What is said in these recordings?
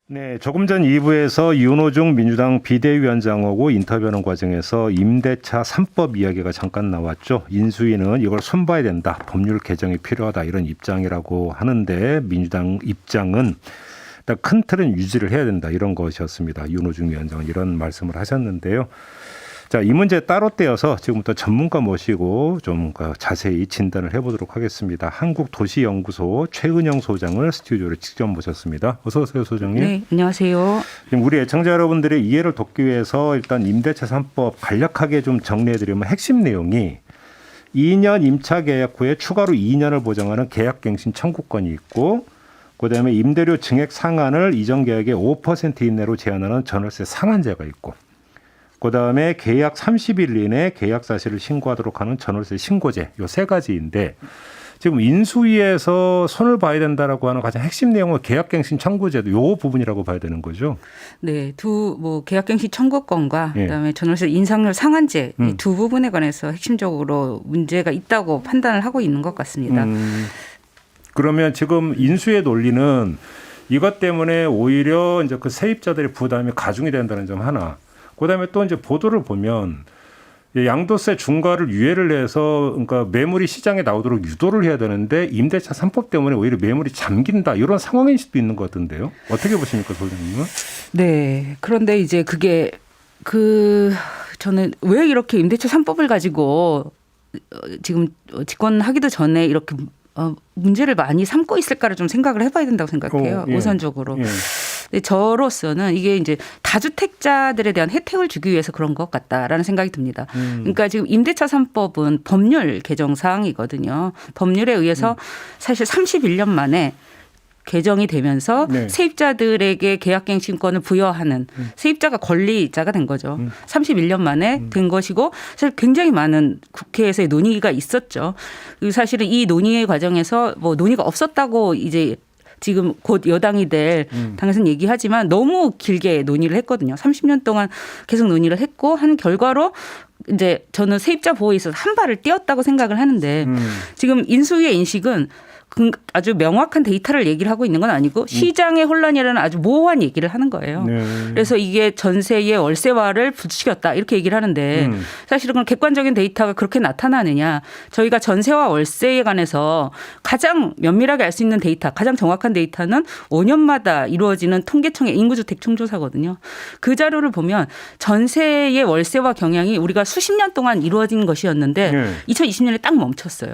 네, 조금 전 2부에서 윤호중 민주당 비대위원장하고 인터뷰하는 과정에서 임대차 3법 이야기가 잠깐 나왔죠. 인수위는 이걸 손봐야 된다. 법률 개정이 필요하다. 이런 입장이라고 하는데 민주당 입장은 일단 큰 틀은 유지를 해야 된다. 이런 것이었습니다. 윤호중 위원장은 이런 말씀을 하셨는데요. 자, 이 문제 따로 떼어서 지금부터 전문가 모시고 좀 자세히 진단을 해보도록 하겠습니다. 한국도시연구소 최은영 소장을 스튜디오로 직접 모셨습니다. 어서 오세요, 소장님. 네, 안녕하세요. 지금 우리 애청자 여러분들의 이해를 돕기 위해서 일단 임대차 3법 간략하게 좀 정리해드리면 핵심 내용이 2년 임차 계약 후에 추가로 2년을 보장하는 계약갱신 청구권이 있고, 그다음에 임대료 증액 상한을 이전 계약의 5% 이내로 제한하는 전월세 상한제가 있고, 그다음에 계약 30일 이내 계약 사실을 신고하도록 하는 전월세 신고제, 요 세 가지인데 지금 인수위에서 손을 봐야 된다라고 하는 가장 핵심 내용은 계약갱신 청구제도 요 부분이라고 봐야 되는 거죠. 네, 계약갱신 청구권과 그다음에 전월세 인상률 상한제 이 두 부분에 관해서 핵심적으로 문제가 있다고 판단을 하고 있는 것 같습니다. 그러면 지금 인수의 논리는 이것 때문에 오히려 이제 그 세입자들의 부담이 가중이 된다는 점 하나. 그다음에 또 이제 보도를 보면 양도세 중과를 유예를 해서 그러니까 매물이 시장에 나오도록 유도를 해야 되는데 임대차 3법 때문에 오히려 매물이 잠긴다 이런 상황일 수도 있는 것 같은데요. 어떻게 보십니까, 소장님은? 네, 그런데 이제 그게 저는 왜 이렇게 임대차 3법을 가지고 지금 집권하기도 전에 이렇게 문제를 많이 삼고 있을까를 좀 생각을 해봐야 된다고 생각해요. 예. 우선적으로. 예. 근데 저로서는 이게 이제 다주택자들에 대한 혜택을 주기 위해서 그런 것 같다라는 생각이 듭니다. 그러니까 지금 임대차 3법은 법률 개정 사항이거든요. 법률에 의해서 사실 31년 만에 개정이 되면서 네. 세입자들에게 계약갱신권을 부여하는 세입자가 권리자가 된 거죠. 31년 만에 된 것이고 사실 굉장히 많은 국회에서의 논의가 있었죠. 사실은 이 논의의 과정에서 뭐 논의가 없었다고 이제 지금 곧 여당이 될 당에서는 얘기하지만 너무 길게 논의를 했거든요. 30년 동안 계속 논의를 했고 한 결과로 이제 저는 세입자 보호에 있어서 한 발을 떼었다고 생각을 하는데 지금 인수위의 인식은 아주 명확한 데이터를 얘기를 하고 있는 건 아니고 시장의 혼란이라는 아주 모호한 얘기를 하는 거예요. 네. 그래서 이게 전세의 월세화를 부추겼다 이렇게 얘기를 하는데 사실은 그런 객관적인 데이터가 그렇게 나타나느냐. 저희가 전세와 월세에 관해서 가장 면밀하게 알 수 있는 데이터, 가장 정확한 데이터는 5년마다 이루어지는 통계청의 인구주택 총조사거든요. 그 자료를 보면 전세의 월세화 경향이 우리가 수십 년 동안 이루어진 것이었는데 2020년에 딱 멈췄어요.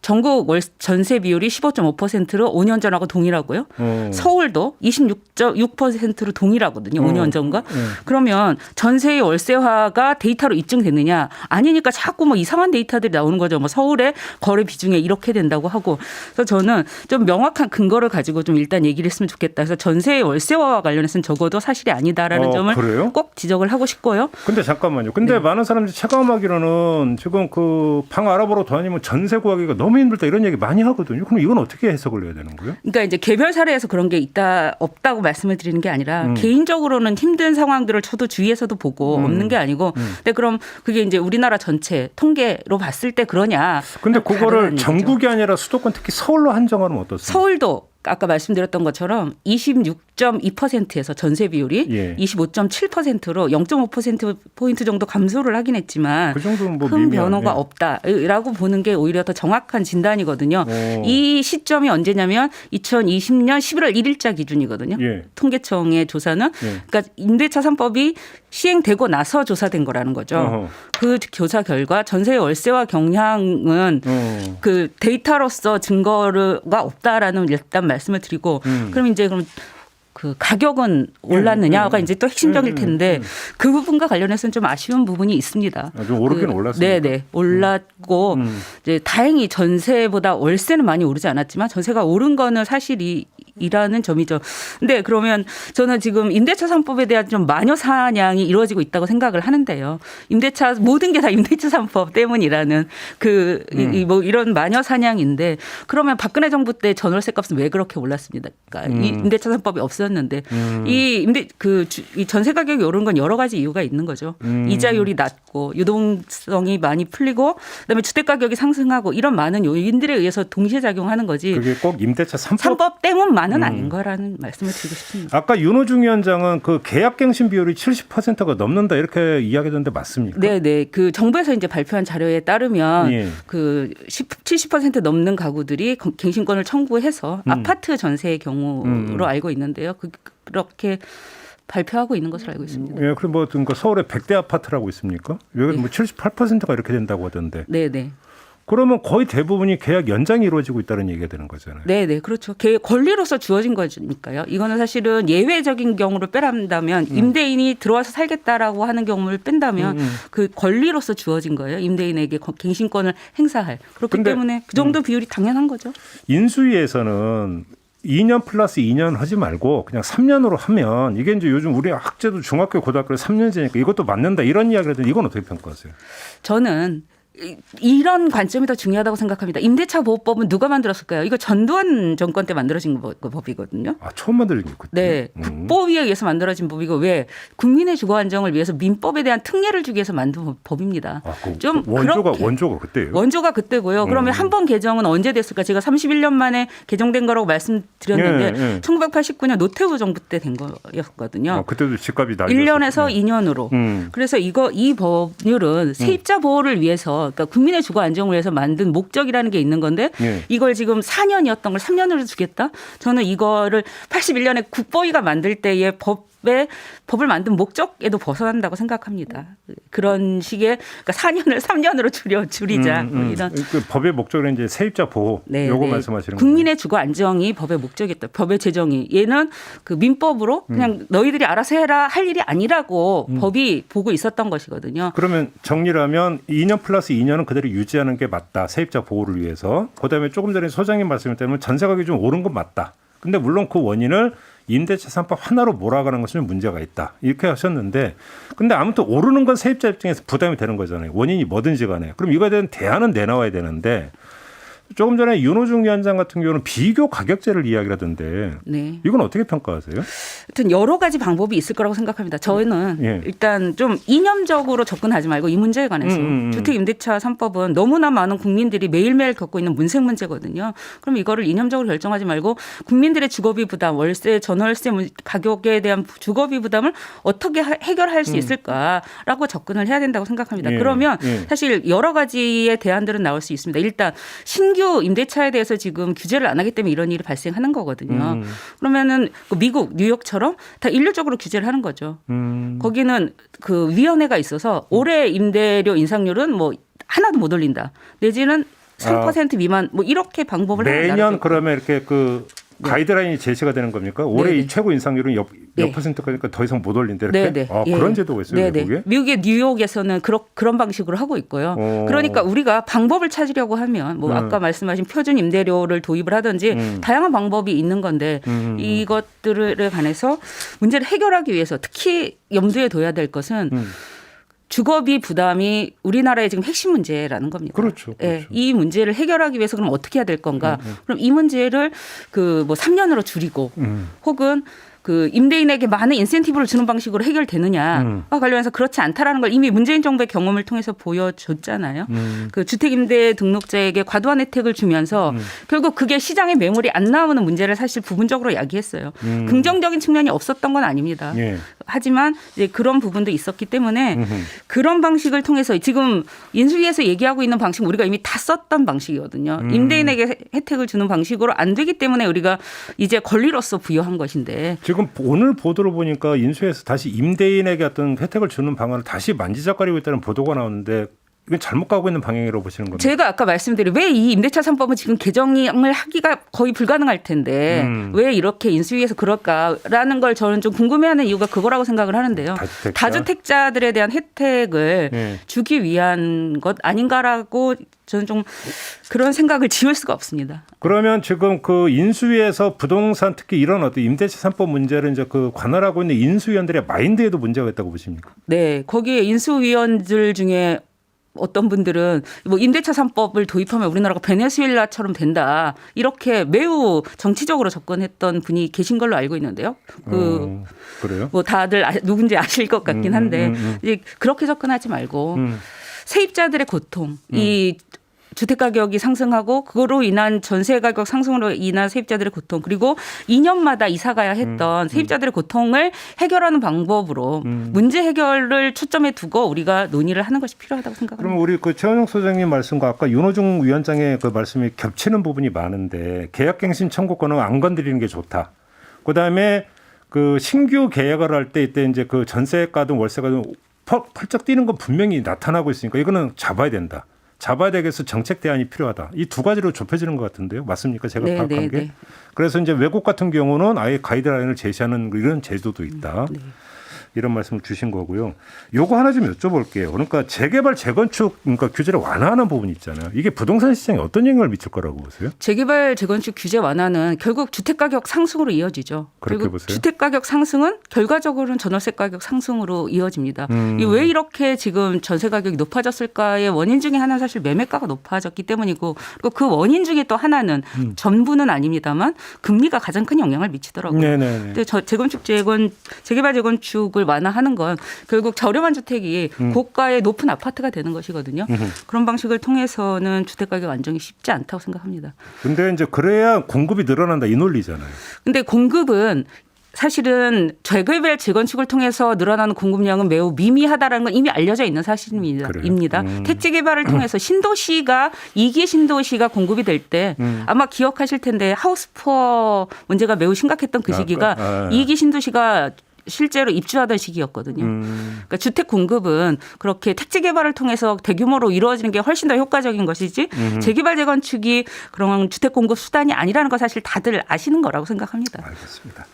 전국 전세 비율이 15.5%로 5년 전하고 동일하고요. 서울도 26.6%로 동일하거든요. 5년 전과. 그러면 전세의 월세화가 데이터로 입증됐느냐. 아니니까 자꾸 뭐 이상한 데이터들이 나오는 거죠. 뭐 서울의 거래 비중에 이렇게 된다고 하고. 그래서 저는 좀 명확한 근거를 가지고 좀 일단 얘기를 했으면 좋겠다. 그래서 전세의 월세화와 관련해서는 적어도 사실이 아니다라는 점을 그래요? 꼭 지적을 하고 싶고요. 근데 잠깐만요. 근데 많은 사람들이 체감하기로는 지금 그 방 알아보러 다니면 전세 구하기가 너무 힘들다 이런 얘기 많이 하거든요. 그럼 이건 어떻게 해석을 해야 되는 거예요? 그러니까 이제 개별 사례에서 그런 게 있다 없다고 말씀을 드리는 게 아니라 개인적으로는 힘든 상황들을 저도 주위에서도 보고 없는 게 아니고 근데 그럼 그게 이제 우리나라 전체 통계로 봤을 때 그러냐? 근데 그거를 전국이 아니라 수도권 특히 서울로 한정하면 어떻습니까? 서울도 아까 말씀드렸던 것처럼 26.2%에서 전세 비율이 25.7%로 0.5%포인트 정도 감소를 하긴 했지만 그 정도는 뭐 큰 변화가 없다라고 보는 게 오히려 더 정확한 진단이거든요. 이 시점이 언제냐면 2020년 11월 1일자 기준이거든요. 통계청의 조사는. 그러니까 임대차 3법이 시행되고 나서 조사된 거라는 거죠. 그 조사 결과 전세 월세화 경향은 그 데이터로서 증거가 없다라는 일단 말씀을 드리고 그럼 이제 그 가격은 올랐느냐가 이제 또 핵심적일 텐데 그 부분과 관련해서는 좀 아쉬운 부분이 있습니다. 좀 오르긴 올랐습니다. 네네 올랐고 이제 다행히 전세보다 월세는 많이 오르지 않았지만 전세가 오른 거는 사실이라는 점이죠. 근데 그러면 저는 지금 임대차 3법에 대한 좀 마녀 사냥이 이루어지고 있다고 생각을 하는데요. 임대차 모든 게 다 임대차 3법 때문이라는 뭐 이런 마녀 사냥인데 그러면 박근혜 정부 때 전월세 값은 왜 그렇게 올랐습니까? 이 임대차 3법이 없었는데 이 전세 가격이 오른 건 여러 가지 이유가 있는 거죠. 이자율이 낮고 있고 유동성이 많이 풀리고 그다음에 주택 가격이 상승하고 이런 많은 요인들에 의해서 동시에 작용하는 거지. 그게 꼭 임대차 3법 때문만은 아닌 거라는 말씀을 드리고 싶습니다. 아까 윤호중 위원장은 그 계약갱신 비율이 70%가 넘는다 이렇게 이야기했는데 맞습니까? 네. 그 정부에서 이제 발표한 자료에 따르면 예. 그 70% 넘는 가구들이 갱신권을 청구해서 아파트 전세의 경우로 알고 있는데요. 그렇게 발표하고 있는 것으로 알고 있습니다. 예, 그럼 뭐 그러니까 서울에 100대 아파트라고 있습니까? 여기 뭐 78%가 이렇게 된다고 하던데. 네. 그러면 거의 대부분이 계약 연장이 이루어지고 있다는 얘기가 되는 거잖아요. 네, 그렇죠. 권리로서 주어진 거니까요. 이거는 사실은 예외적인 경우를 빼란다면 임대인이 들어와서 살겠다라고 하는 경우를 뺀다면 그 권리로서 주어진 거예요. 임대인에게 갱신권을 행사할. 그렇기 때문에 그 정도 비율이 당연한 거죠. 인수위에서는 2년 플러스 2년 하지 말고 그냥 3년으로 하면 이게 이제 요즘 우리 학제도 중학교 고등학교 3년제니까 이것도 맞는다 이런 이야기를 하더니 이건 어떻게 평가하세요? 저는 이런 관점이 더 중요하다고 생각합니다. 임대차 보호법은 누가 만들었을까요? 이거 전두환 정권 때 만들어진 법이거든요. 아, 처음 만들긴 그때. 네. 국보위에 의해서 만들어진 법이고 왜 국민의 주거 안정을 위해서 민법에 대한 특례를 주기 위해서 만든 법입니다. 아, 좀 원조가 그때예요? 원조가 그때고요. 그러면 한 번 개정은 언제 됐을까? 제가 31년 만에 개정된 거라고 말씀드렸는데 1989년 노태우 정부 때 된 거였거든요. 아, 그때도 집값이 낮았어요. 1년에서 2년으로. 그래서 이 법률은 세입자 보호를 위해서 그러니까 국민의 주거 안정을 위해서 만든 목적이라는 게 있는 건데 이걸 지금 4년이었던 걸 3년으로 주겠다? 저는 이거를 81년에 국보위가 만들 때의 법을 만든 목적에도 벗어난다고 생각합니다. 그런 식의 그러니까 4년을 3년으로 줄이자. 이런. 그 법의 목적은 이제 세입자 보호. 요거 말씀하시는 거예요. 국민의 주거 안정이 법의 목적이었다. 법의 제정이. 얘는 그 민법으로 그냥 너희들이 알아서 해라 할 일이 아니라고 법이 보고 있었던 것이거든요. 그러면 정리를 하면 2년 플러스 2년은 그대로 유지하는 게 맞다. 세입자 보호를 위해서. 그다음에 조금 전에 소장님 말씀을 때문에 전세 가격이 좀 오른 건 맞다. 근데 물론 그 원인을 임대차 3법 하나로 몰아가는 것은 문제가 있다. 이렇게 하셨는데 근데 아무튼 오르는 건 세입자 입장에서 부담이 되는 거잖아요. 원인이 뭐든지 간에. 그럼 이거에 대한 대안은 내놔야 되는데 조금 전에 윤호중 위원장 같은 경우는 비교 가격제를 이야기를 하던데 이건 어떻게 평가하세요? 하여튼 여러 가지 방법이 있을 거라고 생각합니다. 저는 일단 좀 이념적으로 접근하지 말고 이 문제에 관해서 주택임대차 3법은 너무나 많은 국민들이 매일매일 겪고 있는 문생 문제거든요. 그럼 이거를 이념적으로 결정하지 말고 국민들의 주거비 부담, 월세, 전월세 가격에 대한 주거비 부담을 어떻게 해결할 수 있을까라고 접근을 해야 된다고 생각합니다. 그러면 사실 여러 가지의 대안들은 나올 수 있습니다. 일단 신규 임대차에 대해서 지금 규제를 안 하기 때문에 이런 일이 발생하는 거거든요. 그러면은 미국, 뉴욕처럼 다 일률적으로 규제를 하는 거죠. 거기는 그 위원회가 있어서 올해 임대료 인상률은 뭐 하나도 못 올린다. 내지는 3% 미만 뭐 이렇게 방법을 매년 그러면 이렇게 그 가이드라인이 제시가 되는 겁니까? 올해 이 최고 인상률은 몇 %까니까 더 이상 못 올린다 이렇게? 그런 제도가 있어요. 미국에? 미국의 뉴욕에서는 그런 방식으로 하고 있고요. 그러니까 우리가 방법을 찾으려고 하면 뭐 아까 말씀하신 표준 임대료를 도입을 하든지 다양한 방법이 있는 건데 이것들에 관해서 문제를 해결하기 위해서 특히 염두에 둬야 될 것은 주거비 부담이 우리나라의 지금 핵심 문제라는 겁니다. 그렇죠. 이 문제를 해결하기 위해서 그럼 어떻게 해야 될 건가? 그럼 이 문제를 그 뭐 3년으로 줄이고 혹은 그 임대인에게 많은 인센티브를 주는 방식으로 해결되느냐와 관련해서 그렇지 않다라는 걸 이미 문재인 정부의 경험을 통해서 보여줬잖아요. 그 주택임대 등록자에게 과도한 혜택을 주면서 결국 그게 시장에 매물이 안 나오는 문제를 사실 부분적으로 야기했어요. 긍정적인 측면이 없었던 건 아닙니다. 하지만 이제 그런 부분도 있었기 때문에 그런 방식을 통해서 지금 인수위에서 얘기하고 있는 방식은 우리가 이미 다 썼던 방식이거든요. 임대인에게 혜택을 주는 방식으로 안 되기 때문에 우리가 이제 권리로서 부여한 것인데 지금 오늘 보도를 보니까 인수위에서 다시 임대인에게 어떤 혜택을 주는 방안을 다시 만지작거리고 있다는 보도가 나오는데 이건 잘못 가고 있는 방향이라고 보시는 겁니까? 제가 아까 말씀드린 왜 이 임대차 3법은 지금 개정을 하기가 거의 불가능할 텐데 왜 이렇게 인수위에서 그럴까라는 걸 저는 좀 궁금해하는 이유가 그거라고 생각을 하는데요. 다주택자들에 대한 혜택을 주기 위한 것 아닌가라고 저는 좀 그런 생각을 지울 수가 없습니다. 그러면 지금 그 인수위에서 부동산 특히 이런 어떤 임대차 3법 문제를 이제 그 관할하고 있는 인수위원들의 마인드에도 문제가 있다고 보십니까? 네, 거기에 인수위원들 중에 어떤 분들은 뭐 임대차 3법을 도입하면 우리나라가 베네수엘라처럼 된다. 이렇게 매우 정치적으로 접근했던 분이 계신 걸로 알고 있는데요. 그래요? 뭐 다들 누군지 아실 것 같긴 한데 이제 그렇게 접근하지 말고 세입자들의 고통, 이 주택 가격이 상승하고 그거로 인한 전세 가격 상승으로 인한 세입자들의 고통 그리고 2년마다 이사 가야 했던 세입자들의 고통을 해결하는 방법으로 문제 해결을 초점에 두고 우리가 논의를 하는 것이 필요하다고 생각합니다. 그럼 우리 그 최원영 소장님 말씀과 아까 윤호중 위원장의 그 말씀이 겹치는 부분이 많은데 계약갱신 청구권은 안 건드리는 게 좋다. 그다음에 그 신규 계약을 할 때 이때 이제 그 전세가든 월세가든 펄쩍 뛰는 건 분명히 나타나고 있으니까 이거는 잡아야 된다. 잡아야 되겠어 정책 대안이 필요하다. 이 두 가지로 좁혀지는 것 같은데요. 맞습니까? 제가 네, 파악한 네, 게. 네. 그래서 이제 외국 같은 경우는 아예 가이드라인을 제시하는 이런 제도도 있다. 네. 이런 말씀을 주신 거고요. 요거 하나 좀 여쭤볼게요. 그러니까 재개발, 재건축 그러니까 규제를 완화하는 부분이 있잖아요. 이게 부동산 시장에 어떤 영향을 미칠 거라고 보세요? 재개발, 재건축 규제 완화는 결국 주택가격 상승으로 이어지죠. 그렇게 그리고 보세요? 주택가격 상승은 결과적으로는 전월세 가격 상승으로 이어집니다. 왜 이렇게 지금 전세 가격이 높아졌을까의 원인 중에 하나는 사실 매매가가 높아졌기 때문이고 그리고 그 원인 중에 또 하나는 전부는 아닙니다만 금리가 가장 큰 영향을 미치더라고요. 네네. 근데 재개발, 재건축을 완화하는 건 결국 저렴한 주택이 고가의 높은 아파트가 되는 것이거든요. 그런 방식을 통해서는 주택가격 안정이 쉽지 않다고 생각합니다. 근데 이제 그래야 공급이 늘어난다 이 논리잖아요. 근데 공급은 사실은 재개발, 재건축을 통해서 늘어나는 공급량은 매우 미미하다라는 건 이미 알려져 있는 사실입니다. 택지 개발을 통해서 신도시가 2기 신도시가 공급이 될 때 아마 기억하실 텐데 하우스푸어 문제가 매우 심각했던 그 시기가 2기 신도시가 실제로 입주하던 시기였거든요. 그러니까 주택 공급은 그렇게 택지 개발을 통해서 대규모로 이루어지는 게 훨씬 더 효과적인 것이지 재개발, 재건축이 그런 주택 공급 수단이 아니라는 거 사실 다들 아시는 거라고 생각합니다. 알겠습니다.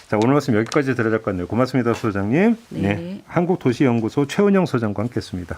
자, 오늘 말씀 여기까지 드려야 될 것 같네요. 고맙습니다, 소장님. 네. 한국도시연구소 최은영 소장과 함께했습니다.